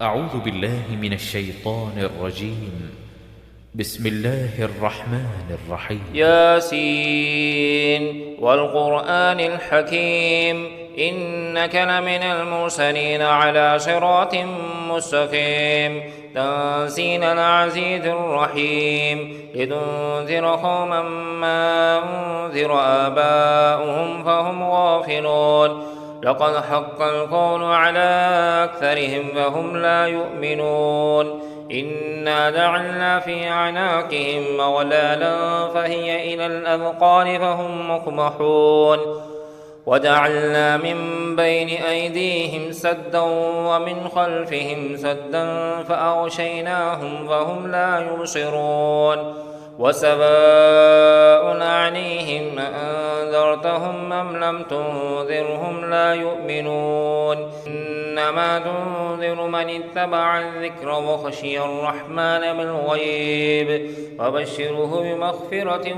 أعوذ بالله من الشيطان الرجيم. بسم الله الرحمن الرحيم. ياسين والقرآن الحكيم إنك لمن المرسلين على صراط مستقيم تنزيل العزيز الرحيم لتنذر قوما ما أنذر آباؤهم فهم غافلون لقد حق القول على أكثرهم فهم لا يؤمنون إنا جعلنا في أعناقهم أغلالا فهي إلى الأذقان فهم مقمحون وجعلنا من بين أيديهم سدا ومن خلفهم سدا فأغشيناهم فهم لا يبصرون وسواء عليهم أأنذرتهم أم لم تنذرهم لا يؤمنون إنما تنذر من اتبع الذكر وخشي الرحمن بالغيب وبشره بمغفرة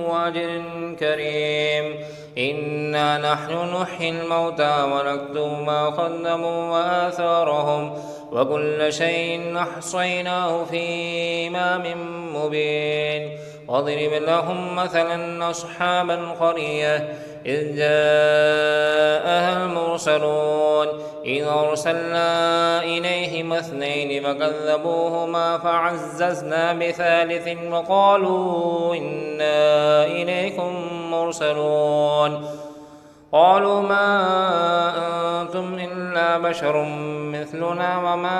وأجر كريم إنا نحن نحيي الموتى ونكتب ما قدموا وآثارهم وكل شيء أحصيناه في إمام مبين واضرب لهم مثلا أصحاب القرية إذ جاءها المرسلون إذ أرسلنا إليهم اثنين فكذبوهما فعززنا بثالث وقالوا إنا إليكم مرسلون قالوا ما أنتم إلا بشر مثلنا وما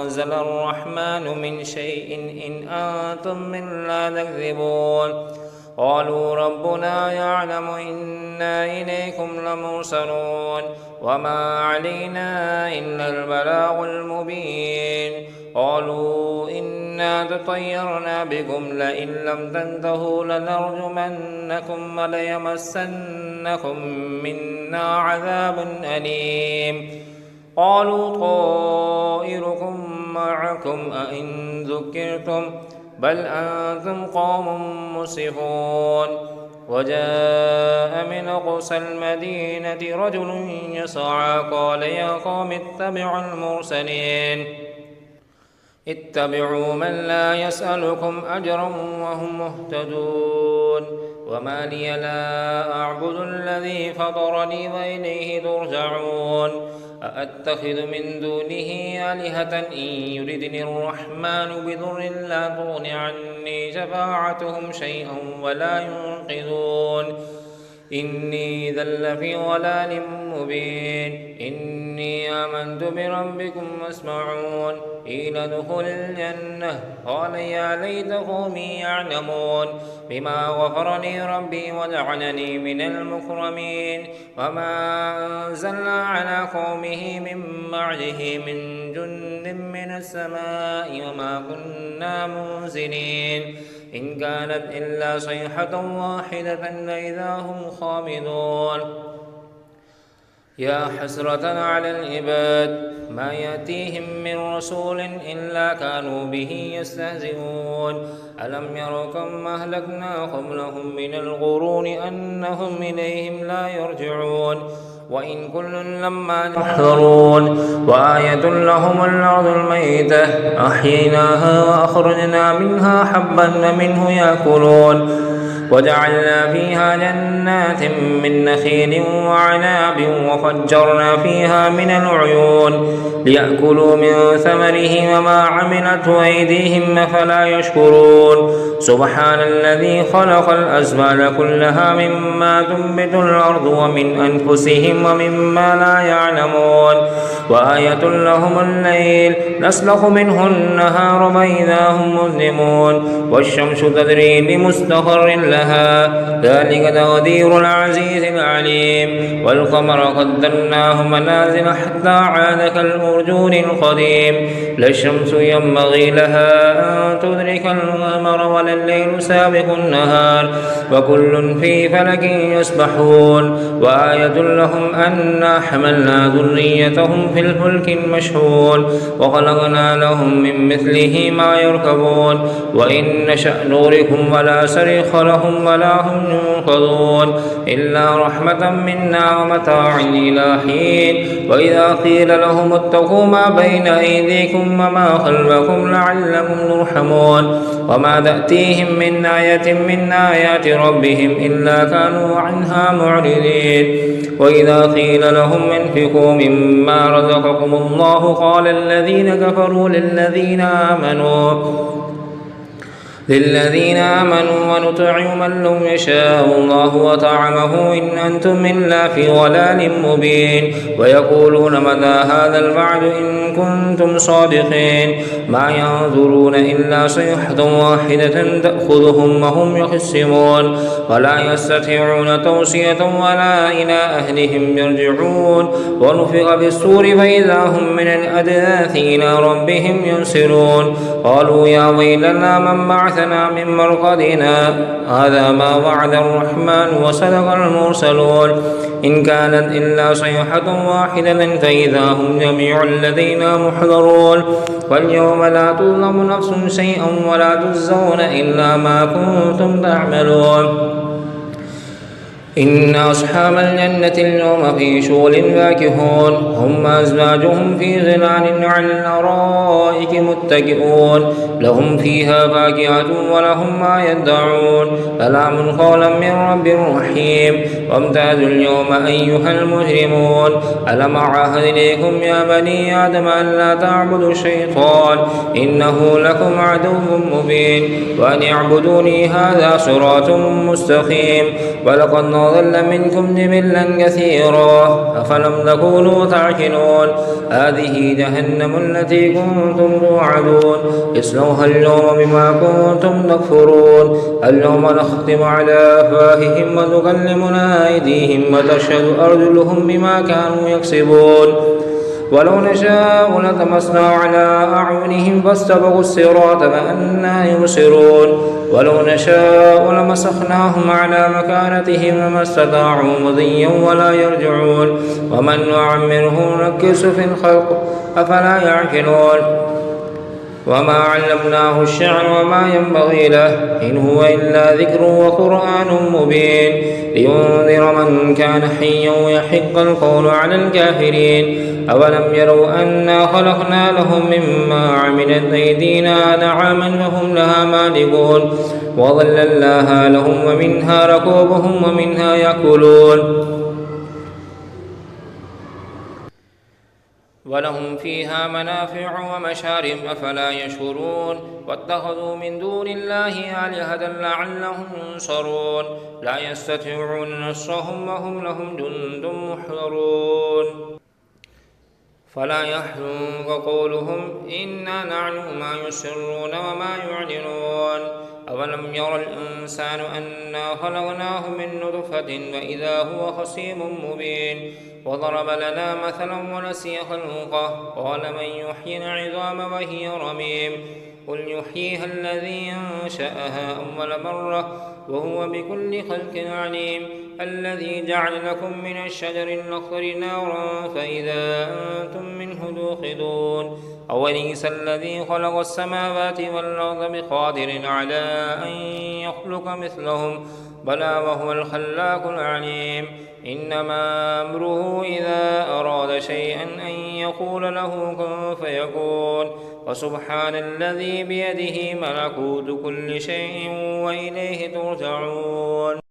أنزل الرحمن من شيء إن أنتم إلا تكذبون قالوا ربنا يعلم إنا إليكم لمرسلون وما علينا إلا البلاغ المبين قالوا إنا تطيرنا بكم لئن لم تنتهوا لنرجمنكم وليمسنكم منا عذاب أليم قالوا طائركم معكم أئن ذكرتم بل أنتم قوم مسرفون وجاء من أقصى المدينة رجل يسعى قال يا قوم اتبعوا المرسلين اتبعوا من لا يسألكم أجرا وهم مهتدون وما لي لا أعبد الذي فطرني وإليه ترجعون أأتخذ من دونه آلهة إن يردني الرحمن بضر لا تغن عني شفاعتهم شيئا ولا ينقذون إني إذا لفي ضلال مبين إني آمنت بربكم فاسمعون قيل ادخل الجنة قال يا ليت قومي يعلمون بما غفر لي ربي وجعلني من المكرمين وما أنزلنا على قومه من بعده من جند من السماء وما كنا منزلين إن كانت إلا صيحة واحدة فإذا هم خامدون يا حسرة على العباد ما يأتيهم من رسول إلا كانوا به يستهزئون ألم يروا كم أهلكنا قبلهم من القرون أنهم إليهم لا يرجعون وإن كل لما يحضرون وآية لهم الأرض الميتة أحييناها وأخرجنا منها حبا منه يأكلون وجعلنا فيها جنات من نخيل وعناب وفجرنا فيها من العيون ليأكلوا من ثمره وما عملته أيديهم فلا يشكرون سبحان الذي خلق الأزواج كلها مما تنبت الأرض ومن أنفسهم ومما لا يعلمون وآية لهم الليل نسلخ منه النهار فإذا هم مظلمون والشمس تجري لمستقر لها ذلك تقدير العزيز العليم والقمر قدرناه منازل حتى عاد كالأرجون القديم لا الشمس ينبغي لها أن تدرك القمر ولا الليل سابق النهار وكل في فلك يسبحون وآية لهم أنا حملنا ذريتهم في الفلك المشحون وخلقنا لهم من مثله ما يركبون وإن نشأ نغرقهم ولا صريخ لهم هم ولا هم ينقذون إلا رحمة منا ومتاعا إلى حين. وإذا قيل لهم اتقوا ما بين أيديكم وما خلفكم لعلكم ترحمون وما تأتيهم من آية من آيات ربهم إلا كانوا عنها معرضين. وإذا قيل لهم انفقوا مما رزقكم الله قال الذين كفروا للذين آمنوا ونطعم من لو يشاء الله وطعمه إن أنتم إلا في ضلال مبين. ويقولون متى هذا الوعد إن كنتم صادقين ما ينظرون إلا صيحة واحدة تأخذهم وهم يخصمون ولا يستطيعون توصية ولا إلى أهلهم يرجعون. ونفخ بالصور فإذا هم من الأجداث إلى ربهم ينسلون قالوا يا ويلنا من بعثنا من مرقدنا هذا ما وعد الرحمن وصدق المرسلون إن كانت إلا صيحة واحدة فإذا هم جميع لدينا محضرون. واليوم لا تظلم نفس شيئا ولا تجزون إلا ما كنتم تعملون. إن أصحاب الجنة اليوم في شغل فاكهون هم أزواجهم في ظلال على الأرائك متكئون لهم فيها فاكهة ولهم ما يدعون سلام قولا من رب رحيم. وامتازوا اليوم أيها المجرمون ألم أعهد إليكم يا بني آدم ألا تعبدوا الشيطان إنه لكم عدو مبين وأن اعبدوني هذا صراط مستقيم. ولقد ضل منكم جبلا كثيرا أفلم تكونوا تعقلون هذه جهنم التي كنتم توعدون اصلوها اليوم بما كنتم تكفرون. اليوم نختم على أفواههم وتكلمنا أيديهم وتشهد أرجلهم بما كانوا يكسبون. ولو نشاء لطمسنا على أعينهم فاستبقوا الصراط فأنى يبصرون ولو نشاء لمسخناهم على مكانتهم وما استطاعوا مضيا ولا يرجعون. ومن نعمره نكس في الخلق أفلا يعقلون. وما علمناه الشعر وما ينبغي له إن هو إلا ذكر وقرآن مبين لينذر من كان حيا ويحق القول على الكافرين. أولم يروا أنا خلقنا لهم مما عملت أيدينا نعاما فهم لها مالكون وظللناها لهم ومنها ركوبهم ومنها يأكلون ولهم فيها منافع ومشارب أفلا يشكرون. واتخذوا من دون الله آلهة لعلهم ينصرون لا يستطيعون نصرهم وهم لهم جند محضرون. فلا يحزنك قولهم إنا نعلم ما يسرون وما يعلنون. أولم ير الإنسان أنا خلقناه من نطفة وإذا هو خصيم مبين. وضرب لنا مثلا ونسي خلقه قال من يحيي العظام وهي رميم قل يحييها الذي أنشأها أول مرة وهو بكل خلق عليم. الذي جعل لكم من الشجر الأخضر نارا فإذا أنتم منه توقدون. أوليس الذي خلق السماوات والأرض بقادر على أن يخلق مثلهم بلى وهو الخلاق العليم. إنما أمره إذا أراد شيئا أن يقول له كن فيكون. وسبحان الذي بيده ملكوت كل شيء وإليه ترجعون.